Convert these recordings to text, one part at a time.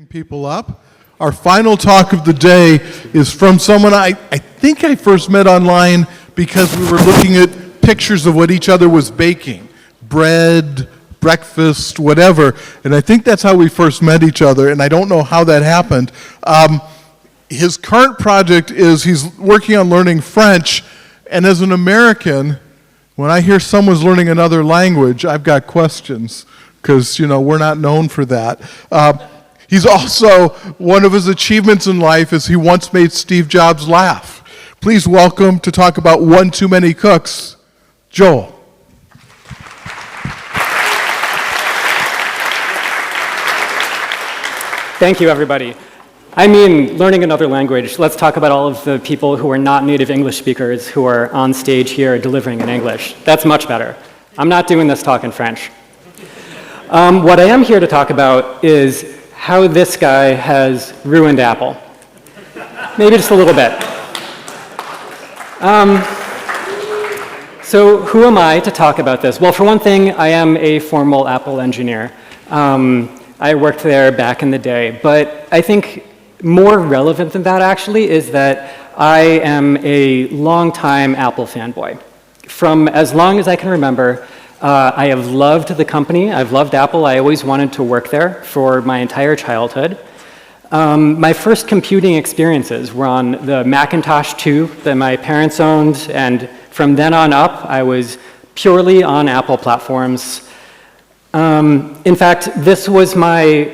People up. Our final talk of the day is from someone I think I first met online because we were looking at pictures of what each other was baking. Bread, breakfast, whatever. And I think that's how we first met each other, and I don't know how that happened. His current project is he's working on learning French, and as an American, when I hear someone's learning another language, I've got questions, because, you know, we're not known for that. He's also, one of his achievements in life is he once made Steve Jobs laugh. Please welcome to talk about One Too Many Cooks, Joel. Thank you, everybody. I mean, learning another language. Let's talk about all of the people who are not native English speakers who are on stage here delivering in English. That's much better. I'm not doing this talk in French. What I am here to talk about is how this guy has ruined Apple. Maybe just a little bit. So who am I to talk about this? Well, for one thing, I am a formal Apple engineer. I worked there back in the day, but I think more relevant than that actually is that I am a longtime Apple fanboy. From as long as I can remember, I have loved the company. I've loved Apple. I always wanted to work there for my entire childhood. My first computing experiences were on the Macintosh 2 that my parents owned, and from then on up, I was purely on Apple platforms. In fact, this was my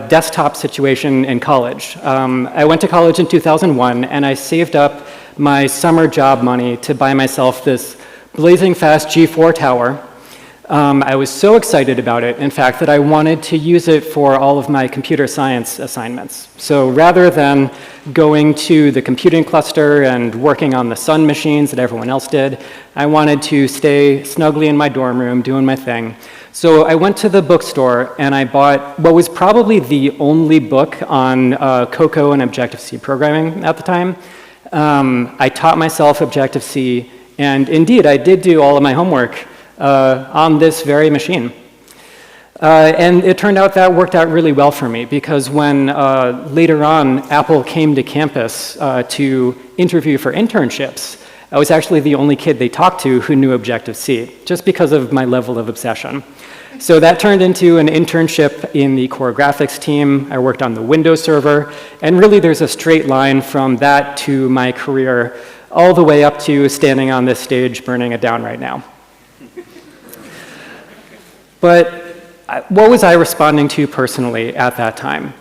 desktop situation in college. I went to college in 2001, and I saved up my summer job money to buy myself this blazing fast G4 tower. I was so excited about it, in fact, that I wanted to use it for all of my computer science assignments. So rather than going to the computing cluster and working on the Sun machines that everyone else did, I wanted to stay snugly in my dorm room doing my thing. So I went to the bookstore and I bought what was probably the only book on Cocoa and Objective-C programming at the time. I taught myself Objective-C, and indeed, I did do all of my homework on this very machine. And it turned out that worked out really well for me, because when later on Apple came to campus to interview for internships, I was actually the only kid they talked to who knew Objective-C, just because of my level of obsession. So that turned into an internship in the core graphics team. I worked on the Windows server, and really there's a straight line from that to my career all the way up to standing on this stage burning it down right now. But what was I responding to personally at that time?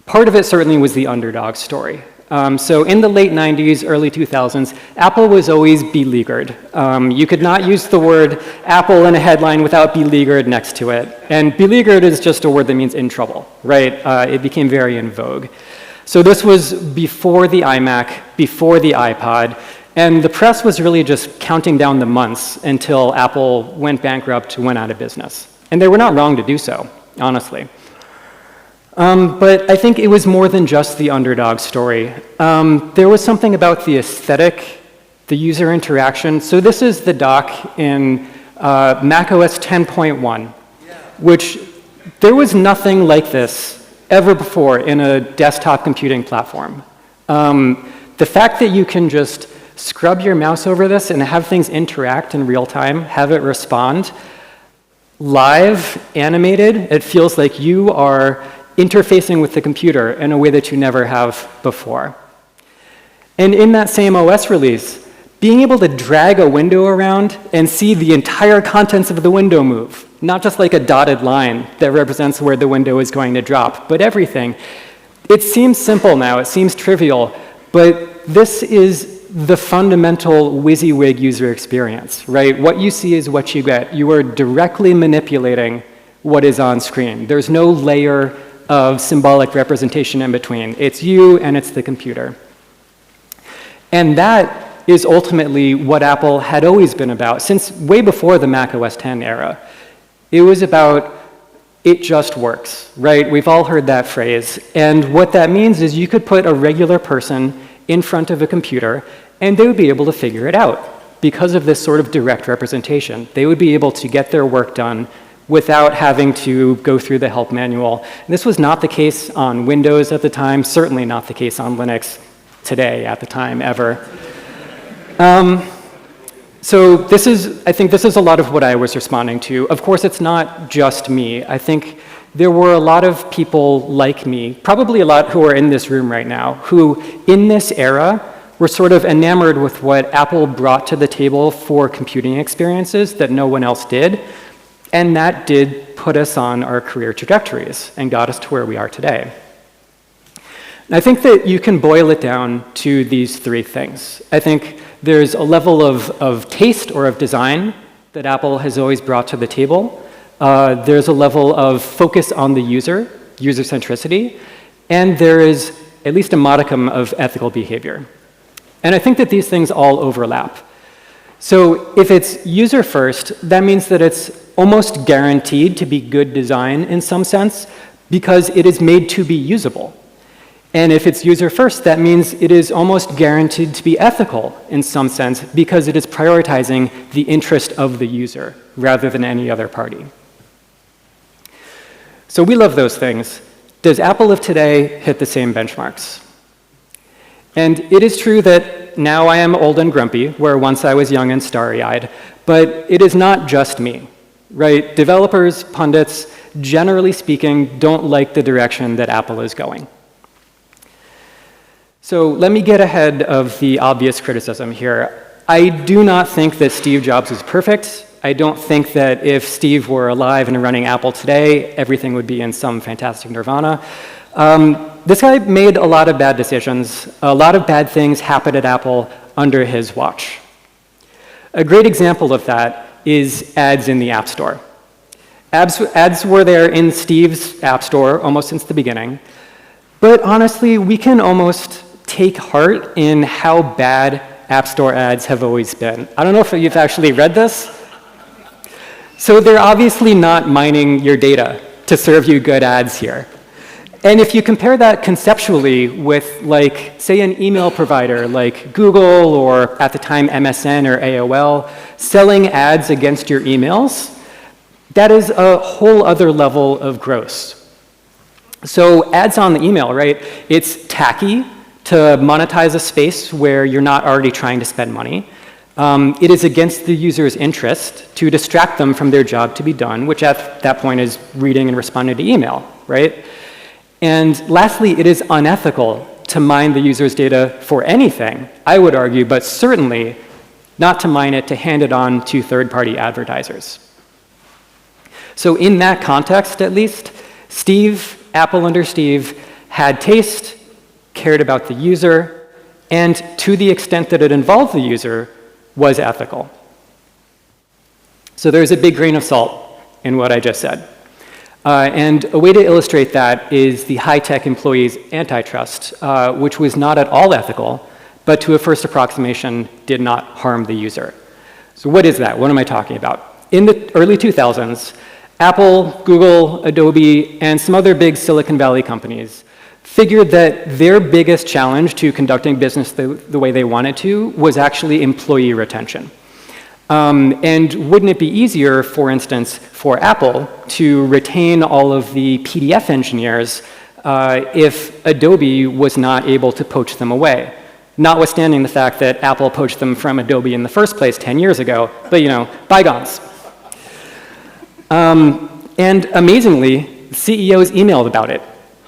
Part of it certainly was the underdog story. So in the late 90s, early 2000s, Apple was always beleaguered. You could not use the word Apple in a headline without beleaguered next to it. And beleaguered is just a word that means in trouble, right? It became very in vogue. So this was before the iMac, before the iPod, and the press was really just counting down the months until Apple went bankrupt, went out of business. And they were not wrong to do so, honestly. But I think it was more than just the underdog story. There was something about the aesthetic, the user interaction. So this is the dock in macOS 10.1, which there was nothing like this ever before in a desktop computing platform. The fact that you can just scrub your mouse over this and have things interact in real time, have it respond, live, animated, it feels like you are interfacing with the computer in a way that you never have before. And in that same OS release, being able to drag a window around and see the entire contents of the window move, not just like a dotted line that represents where the window is going to drop, but everything. It seems simple now, it seems trivial, but this is the fundamental WYSIWYG user experience, right? What you see is what you get. You are directly manipulating what is on screen. There's no layer of symbolic representation in between. It's you and it's the computer. And that is ultimately what Apple had always been about since way before the Mac OS X era. It was about, it just works, right? We've all heard that phrase. And what that means is you could put a regular person in front of a computer and they would be able to figure it out. because of this sort of direct representation. They would be able to get their work done without having to go through the help manual. And this was not the case on Windows at the time, certainly not the case on Linux today at the time, ever. So I think this is a lot of what I was responding to. Of course, it's not just me. I think there were a lot of people like me, probably a lot who are in this room right now, who in this era were sort of enamored with what Apple brought to the table for computing experiences that no one else did. And that did put us on our career trajectories and got us to where we are today. And I think that you can boil it down to these three things. I think there's a level of taste or of design that Apple has always brought to the table. There's a level of focus on the user centricity, and there is at least a modicum of ethical behavior. And I think that these things all overlap. So if it's user first, that means that it's almost guaranteed to be good design in some sense because it is made to be usable. And if it's user first, that means it is almost guaranteed to be ethical in some sense because it is prioritizing the interest of the user rather than any other party. So we love those things. Does Apple of today hit the same benchmarks? And it is true that now I am old and grumpy, where once I was young and starry-eyed, but it is not just me, right? Developers, pundits, generally speaking, don't like the direction that Apple is going. So let me get ahead of the obvious criticism here. I do not think that Steve Jobs is perfect. I don't think that if Steve were alive and running Apple today, everything would be in some fantastic nirvana. This guy made a lot of bad decisions. A lot of bad things happened at Apple under his watch. A great example of that is ads in the App Store. Ads were there in Steve's App Store almost since the beginning. But honestly, we can almost take heart in how bad App Store ads have always been. I don't know if you've actually read this. So they're obviously not mining your data to serve you good ads here. And if you compare that conceptually with, like, say, an email provider like Google or, at the time, MSN or AOL, selling ads against your emails, that is a whole other level of gross. So ads on the email, right, it's tacky to monetize a space where you're not already trying to spend money. It is against the user's interest to distract them from their job to be done, which at that point is reading and responding to email, right? And lastly, it is unethical to mine the user's data for anything, I would argue, but certainly not to mine it to hand it on to third-party advertisers. So in that context, at least, Apple under Steve, had taste, cared about the user, and to the extent that it involved the user, was ethical. So there's a big grain of salt in what I just said. And a way to illustrate that is the high-tech employees antitrust, which was not at all ethical, but to a first approximation did not harm the user. So what is that? What am I talking about? In the early 2000s, Apple, Google, Adobe, and some other big Silicon Valley companies figured that their biggest challenge to conducting business the way they wanted to was actually employee retention. And wouldn't it be easier, for instance, for Apple to retain all of the PDF engineers if Adobe was not able to poach them away? Notwithstanding the fact that Apple poached them from Adobe in the first place 10 years ago, but bygones. And amazingly, CEOs emailed about it.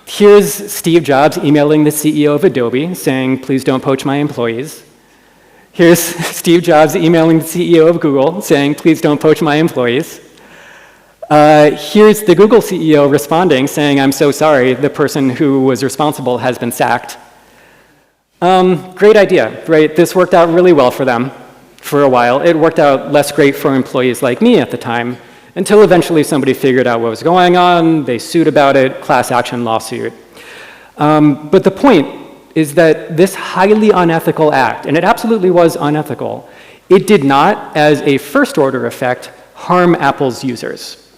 Here's Steve Jobs emailing the CEO of Adobe saying, please don't poach my employees. Here's Steve Jobs emailing the CEO of Google saying, please don't poach my employees. Here's the Google CEO responding saying, I'm so sorry, the person who was responsible has been sacked. Great idea, right? This worked out really well for them for a while. It worked out less great for employees like me at the time, until eventually somebody figured out what was going on, they sued about it, class action lawsuit. But the point is that this highly unethical act, and it absolutely was unethical, it did not, as a first-order effect, harm Apple's users.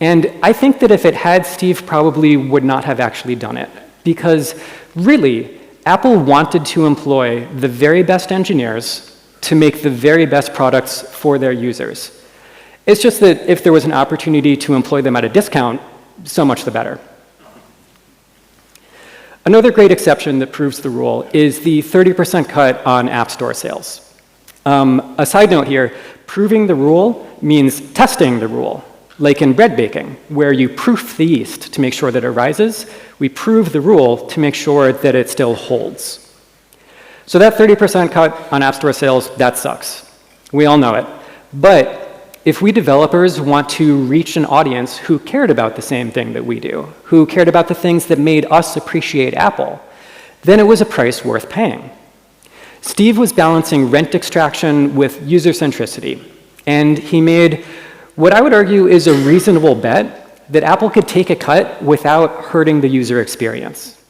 And I think that if it had, Steve probably would not have actually done it, because really, Apple wanted to employ the very best engineers to make the very best products for their users. It's just that if there was an opportunity to employ them at a discount, so much the better. Another great exception that proves the rule is the 30% cut on App Store sales. A side note here, proving the rule means testing the rule. Like in bread baking, where you proof the yeast to make sure that it rises, we prove the rule to make sure that it still holds. So that 30% cut on App Store sales, that sucks. We all know it. But if we developers want to reach an audience who cared about the same thing that we do, who cared about the things that made us appreciate Apple, then it was a price worth paying. Steve was balancing rent extraction with user centricity, and he made what I would argue is a reasonable bet that Apple could take a cut without hurting the user experience.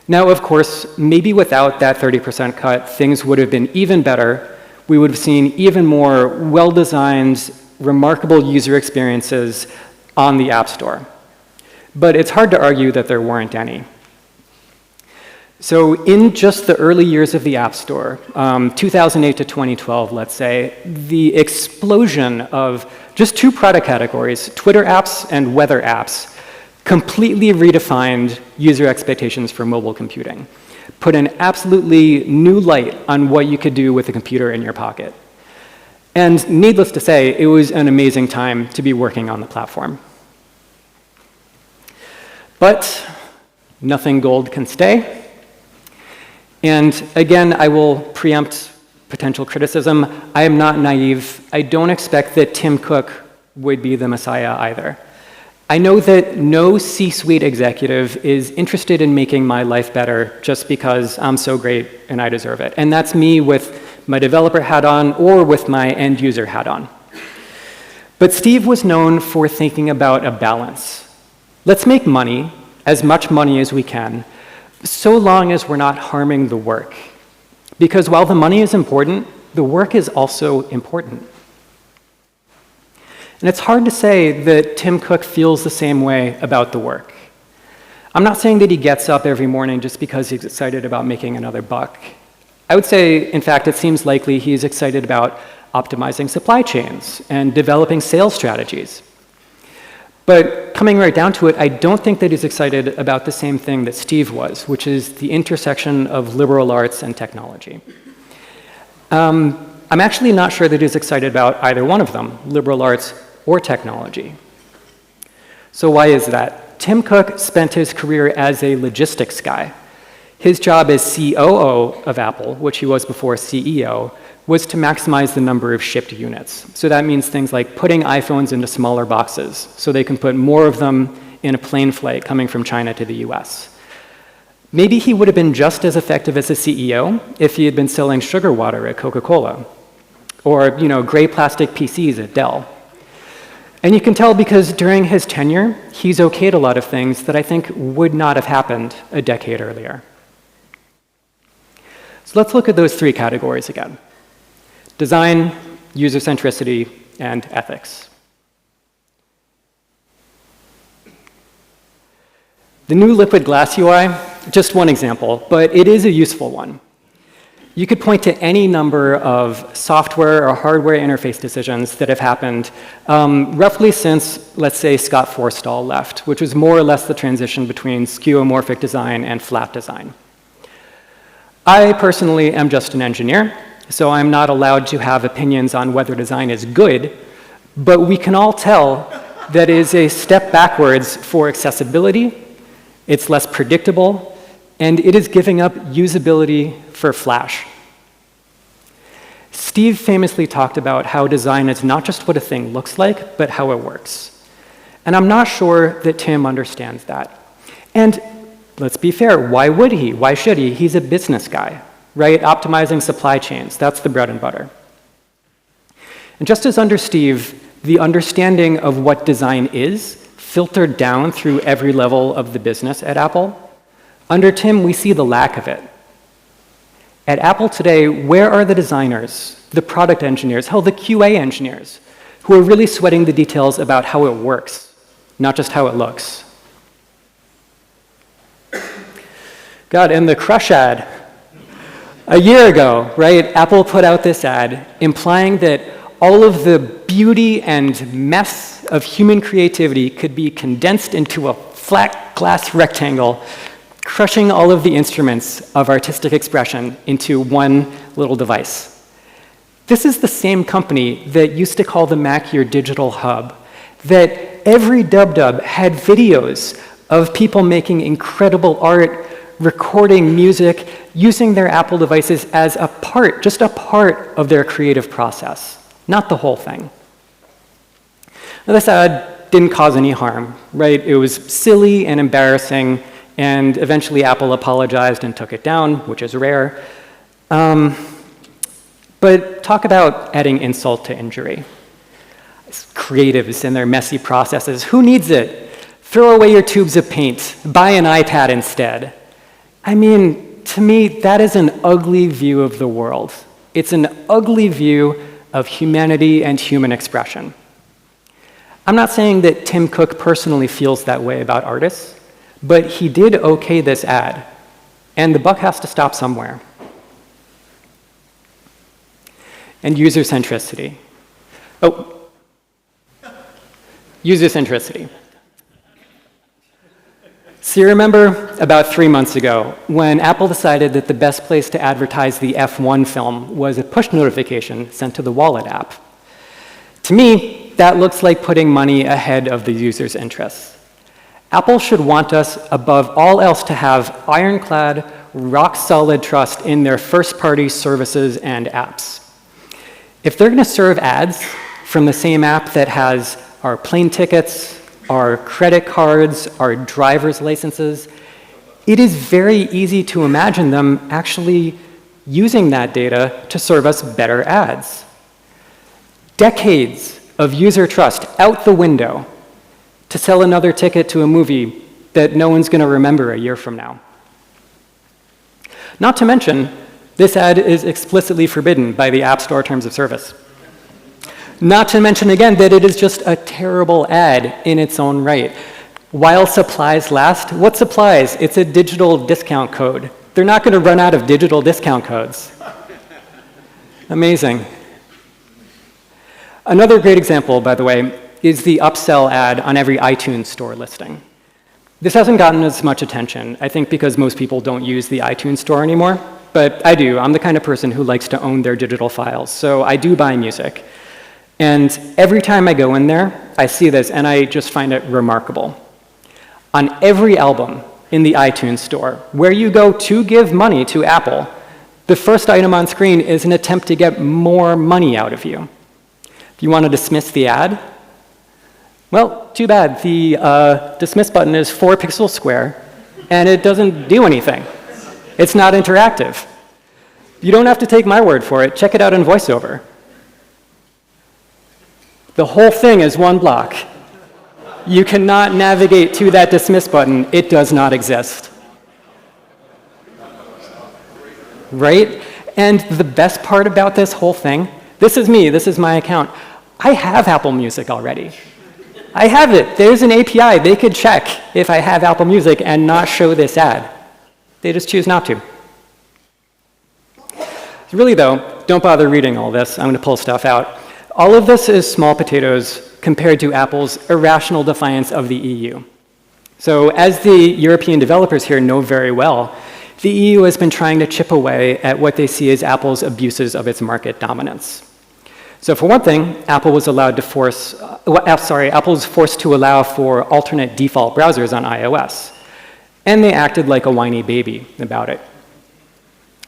Now, of course, maybe without that 30% cut, things would have been even better. We would have seen even more well-designed, remarkable user experiences on the App Store. But it's hard to argue that there weren't any. So in just the early years of the App Store, 2008 to 2012, let's say, the explosion of just two product categories, Twitter apps and weather apps, completely redefined user expectations for mobile computing, put an absolutely new light on what you could do with a computer in your pocket. And needless to say, it was an amazing time to be working on the platform. But nothing gold can stay. And again, I will preempt potential criticism. I am not naive. I don't expect that Tim Cook would be the Messiah either. I know that no C-suite executive is interested in making my life better just because I'm so great and I deserve it. And that's me with my developer hat on or with my end user hat on. But Steve was known for thinking about a balance. Let's make money, as much money as we can, so long as we're not harming the work. Because while the money is important, the work is also important. And it's hard to say that Tim Cook feels the same way about the work. I'm not saying that he gets up every morning just because he's excited about making another buck. I would say, in fact, it seems likely he's excited about optimizing supply chains and developing sales strategies. But coming right down to it, I don't think that he's excited about the same thing that Steve was, which is the intersection of liberal arts and technology. I'm actually not sure that he's excited about either one of them, liberal arts or technology. So why is that? Tim Cook spent his career as a logistics guy. His job as COO of Apple, which he was before CEO, was to maximize the number of shipped units. So that means things like putting iPhones into smaller boxes so they can put more of them in a plane flight coming from China to the US. Maybe he would have been just as effective as a CEO if he had been selling sugar water at Coca-Cola or, gray plastic PCs at Dell. And you can tell because during his tenure, he's okayed a lot of things that I think would not have happened a decade earlier. So let's look at those three categories again: design, user centricity, and ethics. The new Liquid Glass UI, just one example, but it is a useful one. You could point to any number of software or hardware interface decisions that have happened roughly since, let's say, Scott Forstall left, which was more or less the transition between skeuomorphic design and flat design. I personally am just an engineer, so I'm not allowed to have opinions on whether design is good, but we can all tell that it is a step backwards for accessibility, it's less predictable, and it is giving up usability for Flash. Steve famously talked about how design is not just what a thing looks like, but how it works. And I'm not sure that Tim understands that. And let's be fair, why would he? Why should he? He's a business guy, right? Optimizing supply chains, that's the bread and butter. And just as under Steve, the understanding of what design is filtered down through every level of the business at Apple, under Tim, we see the lack of it. At Apple today, where are the designers, the product engineers, hell, the QA engineers, who are really sweating the details about how it works, not just how it looks? God, and the crush ad. A year ago, right, Apple put out this ad implying that all of the beauty and mess of human creativity could be condensed into a flat glass rectangle, crushing all of the instruments of artistic expression into one little device. This is the same company that used to call the Mac your digital hub, that every dub-dub had videos of people making incredible art, recording music, using their Apple devices as a part, just a part of their creative process, not the whole thing. Now, this ad didn't cause any harm, right? It was silly and embarrassing, and eventually Apple apologized and took it down, which is rare. But talk about adding insult to injury. Creatives and their messy processes, who needs it? Throw away your tubes of paint, buy an iPad instead. I mean, to me, that is an ugly view of the world. It's an ugly view of humanity and human expression. I'm not saying that Tim Cook personally feels that way about artists, but he did okay this ad, and the buck has to stop somewhere. And user centricity. Oh, user centricity. So you remember about 3 months ago when Apple decided that the best place to advertise the F1 film was a push notification sent to the Wallet app. To me, that looks like putting money ahead of the user's interests. Apple should want us, above all else, to have ironclad, rock-solid trust in their first-party services and apps. If they're going to serve ads from the same app that has our plane tickets, our credit cards, our driver's licenses, it is very easy to imagine them actually using that data to serve us better ads. Decades of user trust out the window to sell another ticket to a movie that no one's going to remember a year from now. Not to mention, this ad is explicitly forbidden by the App Store Terms of Service. Not to mention, again, that it is just a terrible ad in its own right. While supplies last, what supplies? It's a digital discount code. They're not going to run out of digital discount codes. Amazing. Another great example, by the way, is the upsell ad on every iTunes store listing. This hasn't gotten as much attention, I think because most people don't use the iTunes store anymore. But I do. I'm the kind of person who likes to own their digital files, so I do buy music. And every time I go in there, I see this, and I just find it remarkable. On every album in the iTunes store, where you go to give money to Apple, the first item on screen is an attempt to get more money out of you. If you want to dismiss the ad, well, too bad. The dismiss button is 4 pixels square, and it doesn't do anything. It's not interactive. You don't have to take my word for it. Check it out in VoiceOver. The whole thing is one block. You cannot navigate to that dismiss button. It does not exist. Right? And the best part about this whole thing, this is me, this is my account. I have Apple Music already. I have it. There's an API. They could check if I have Apple Music and not show this ad. They just choose not to. Really, though, don't bother reading all this. I'm going to pull stuff out. All of this is small potatoes compared to Apple's irrational defiance of the EU. So as the European developers here know very well, the EU has been trying to chip away at what they see as Apple's abuses of its market dominance. So for one thing, Apple was forced to allow for alternate default browsers on iOS. And they acted like a whiny baby about it.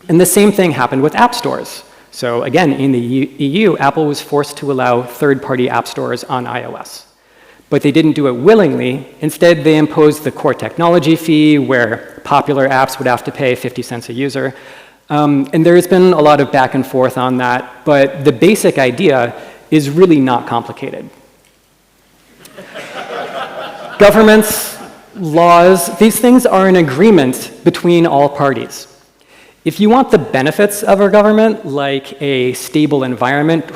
And the same thing happened with app stores. So again, in the EU, Apple was forced to allow third-party app stores on iOS. But they didn't do it willingly. Instead, they imposed the core technology fee, where popular apps would have to pay 50 cents a user. And there's been a lot of back and forth on that, but the basic idea is really not complicated. Governments, laws, these things are an agreement between all parties. If you want the benefits of our government, like a stable environment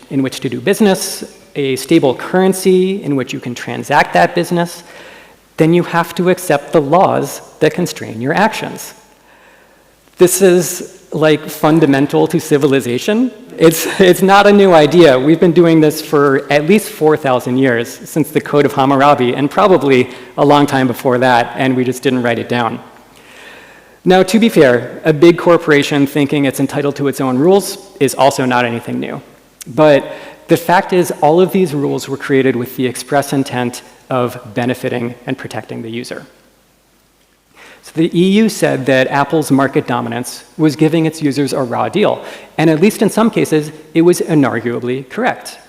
in which to do business, a stable currency in which you can transact that business, then you have to accept the laws that constrain your actions. This is like fundamental to civilization. It's not a new idea. We've been doing this for at least 4,000 years, since the Code of Hammurabi, and probably a long time before that, and we just didn't write it down. Now, to be fair, a big corporation thinking it's entitled to its own rules is also not anything new. But the fact is, all of these rules were created with the express intent of benefiting and protecting the user. So the EU said that Apple's market dominance was giving its users a raw deal, and at least in some cases, it was inarguably correct.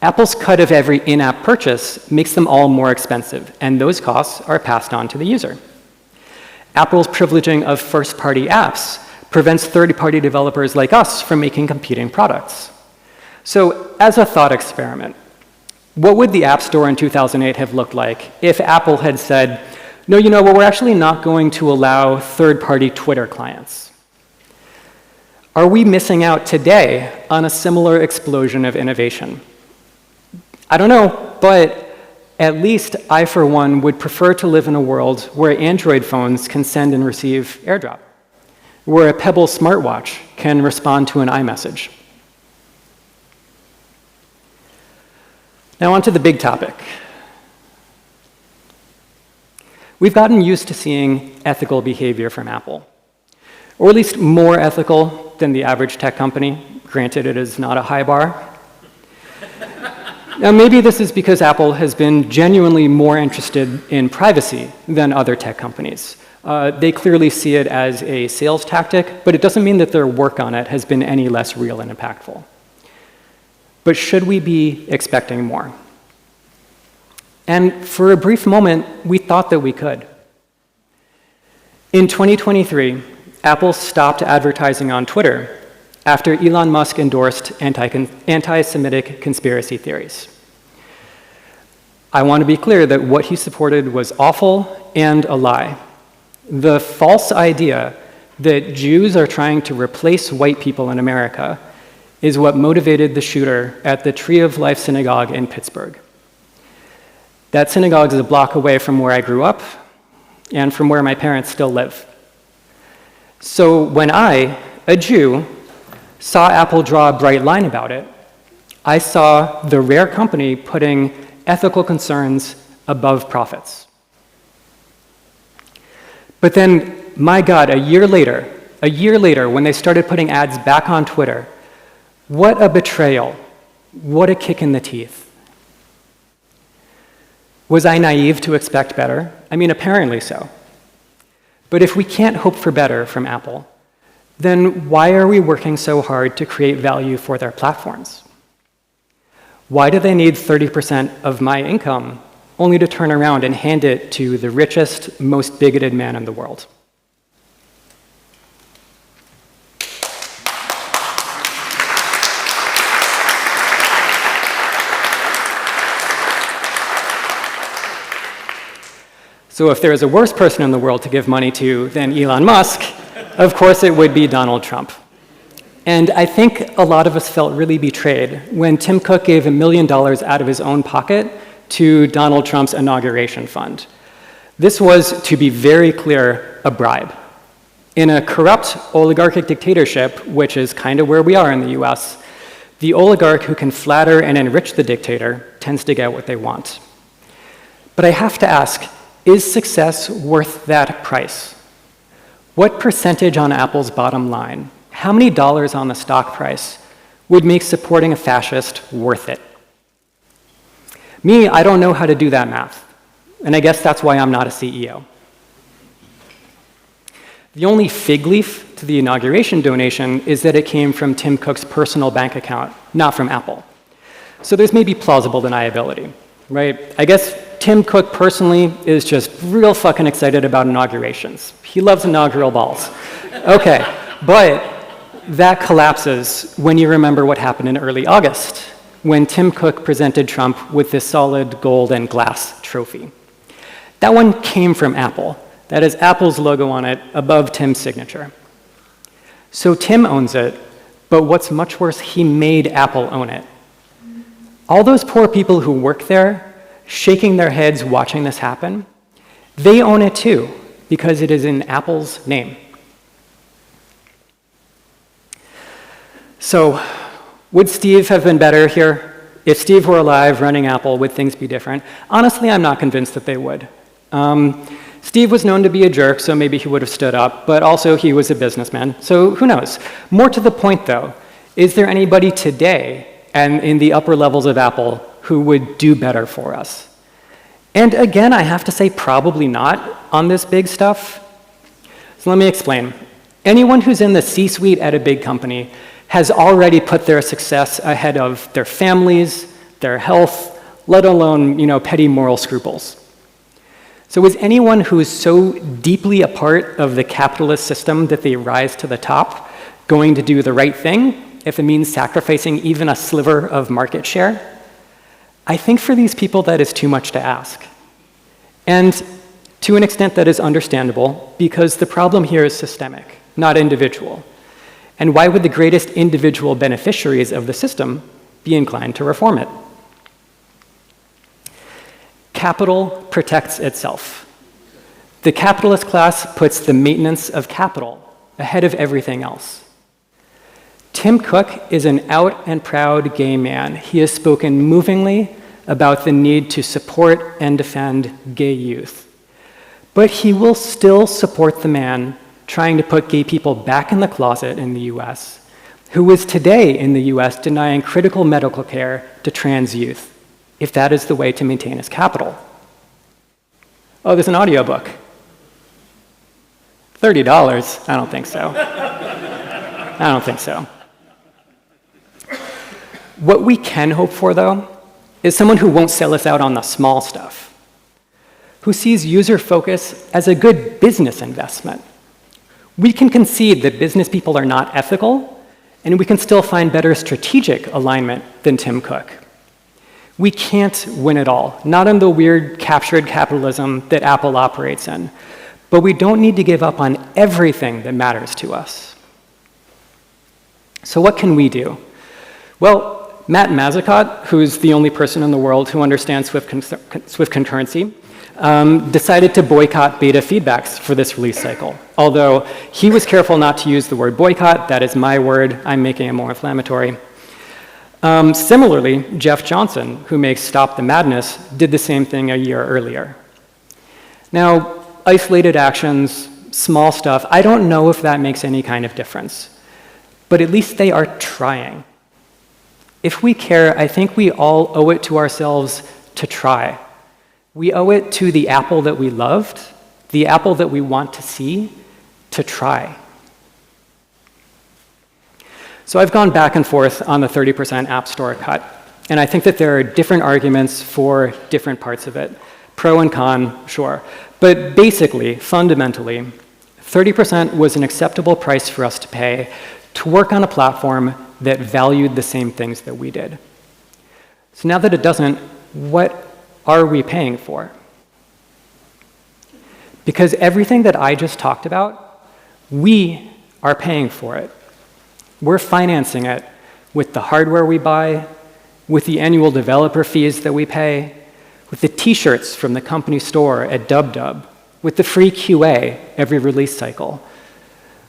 Apple's cut of every in-app purchase makes them all more expensive, and those costs are passed on to the user. Apple's privileging of first-party apps prevents third-party developers like us from making competing products. So as a thought experiment, what would the App Store in 2008 have looked like if Apple had said, no, you know what, we're actually not going to allow third-party Twitter clients? Are we missing out today on a similar explosion of innovation? I don't know, but at least I, for one, would prefer to live in a world where Android phones can send and receive AirDrop, where a Pebble smartwatch can respond to an iMessage. Now on to the big topic. We've gotten used to seeing ethical behavior from Apple, or at least more ethical than the average tech company. Granted, it is not a high bar. Now, maybe this is because Apple has been genuinely more interested in privacy than other tech companies. They clearly see it as a sales tactic, but it doesn't mean that their work on it has been any less real and impactful. But should we be expecting more? And for a brief moment, we thought that we could. In 2023, Apple stopped advertising on Twitter after Elon Musk endorsed anti-Semitic conspiracy theories. I want to be clear that what he supported was awful and a lie. The false idea that Jews are trying to replace white people in America is what motivated the shooter at the Tree of Life Synagogue in Pittsburgh. That synagogue is a block away from where I grew up and from where my parents still live. So when I, a Jew, saw Apple draw a bright line about it, I saw the rare company putting ethical concerns above profits. But then, my God, a year later, when they started putting ads back on Twitter, what a betrayal, what a kick in the teeth. Was I naive to expect better? I mean, apparently so. But if we can't hope for better from Apple, then why are we working so hard to create value for their platforms? Why do they need 30% of my income only to turn around and hand it to the richest, most bigoted man in the world? So if there is a worse person in the world to give money to than Elon Musk, of course it would be Donald Trump. And I think a lot of us felt really betrayed when Tim Cook gave $1 million out of his own pocket to Donald Trump's inauguration fund. This was, to be very clear, a bribe. In a corrupt oligarchic dictatorship, which is kind of where we are in the US, the oligarch who can flatter and enrich the dictator tends to get what they want. But I have to ask, is success worth that price? What percentage on Apple's bottom line, how many dollars on the stock price would make supporting a fascist worth it? Me, I don't know how to do that math, and I guess that's why I'm not a CEO. The only fig leaf to the inauguration donation is that it came from Tim Cook's personal bank account, not from Apple. So there's maybe plausible deniability, right? I guess Tim Cook personally is just real fucking excited about inaugurations. He loves inaugural balls. Okay, but that collapses when you remember what happened in early August, when Tim Cook presented Trump with this solid gold and glass trophy. That one came from Apple. That is Apple's logo on it above Tim's signature. So Tim owns it, but what's much worse, he made Apple own it. All those poor people who work there, shaking their heads watching this happen, they own it too, because it is in Apple's name. So, would Steve have been better here? If Steve were alive running Apple, would things be different? Honestly, I'm not convinced that they would. Steve was known to be a jerk, so maybe he would have stood up, but also he was a businessman, so who knows? More to the point, though, is there anybody today and in the upper levels of Apple who would do better for us? And again, I have to say probably not on this big stuff. So let me explain. Anyone who's in the C-suite at a big company has already put their success ahead of their families, their health, let alone, petty moral scruples. So is anyone who is so deeply a part of the capitalist system that they rise to the top going to do the right thing if it means sacrificing even a sliver of market share? I think for these people that is too much to ask. And to an extent that is understandable, because the problem here is systemic, not individual. And why would the greatest individual beneficiaries of the system be inclined to reform it? Capital protects itself. The capitalist class puts the maintenance of capital ahead of everything else. Tim Cook is an out and proud gay man. He has spoken movingly about the need to support and defend gay youth. But he will still support the man trying to put gay people back in the closet in the US, who is today in the US denying critical medical care to trans youth, if that is the way to maintain his capital. Oh, there's an audiobook. $30? I don't think so. I don't think so. What we can hope for, though, is someone who won't sell us out on the small stuff, who sees user focus as a good business investment. We can concede that business people are not ethical, and we can still find better strategic alignment than Tim Cook. We can't win it all, not in the weird captured capitalism that Apple operates in, but we don't need to give up on everything that matters to us. So what can we do? Well, Matt Mazzucott, who's the only person in the world who understands Swift concurrency, decided to boycott beta feedbacks for this release cycle. Although he was careful not to use the word boycott, that is my word, I'm making it more inflammatory. Similarly, Jeff Johnson, who makes Stop the Madness, did the same thing a year earlier. Now, isolated actions, small stuff, I don't know if that makes any kind of difference, but at least they are trying. If we care, I think we all owe it to ourselves to try. We owe it to the Apple that we loved, the Apple that we want to see, to try. So I've gone back and forth on the 30% App Store cut, and I think that there are different arguments for different parts of it. Pro and con, sure. But basically, fundamentally, 30% was an acceptable price for us to pay to work on a platform that valued the same things that we did. So now that it doesn't, what are we paying for? Because everything that I just talked about, we are paying for it. We're financing it with the hardware we buy, with the annual developer fees that we pay, with the t-shirts from the company store at DubDub, with the free QA every release cycle.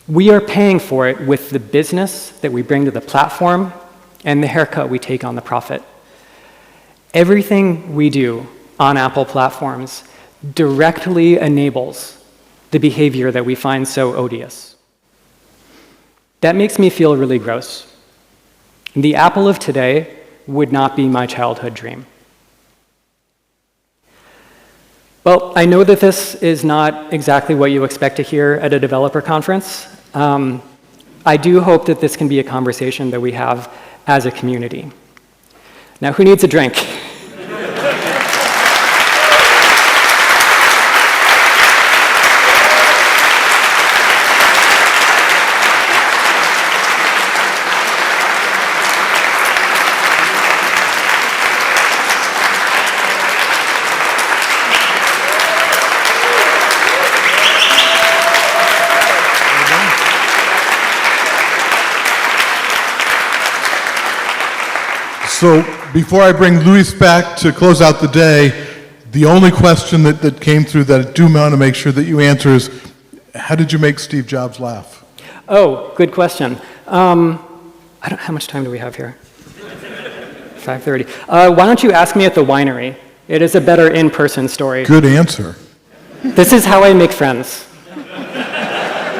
We are paying for it with the business that we bring to the platform and the haircut we take on the profit. Everything we do on Apple platforms directly enables the behavior that we find so odious. That makes me feel really gross. The Apple of today would not be my childhood dream. Well, I know that this is not exactly what you expect to hear at a developer conference. I do hope that this can be a conversation that we have as a community. Now, who needs a drink? So before I bring Luis back to close out the day, the only question that came through that I do want to make sure that you answer is, how did you make Steve Jobs laugh? Oh, good question. How much time do we have here? 5:30. Why don't you ask me at the winery? It is a better in-person story. Good answer. This is how I make friends.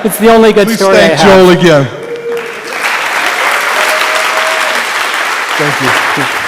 It's the only good Please story I thank have. Joel again. Thank you.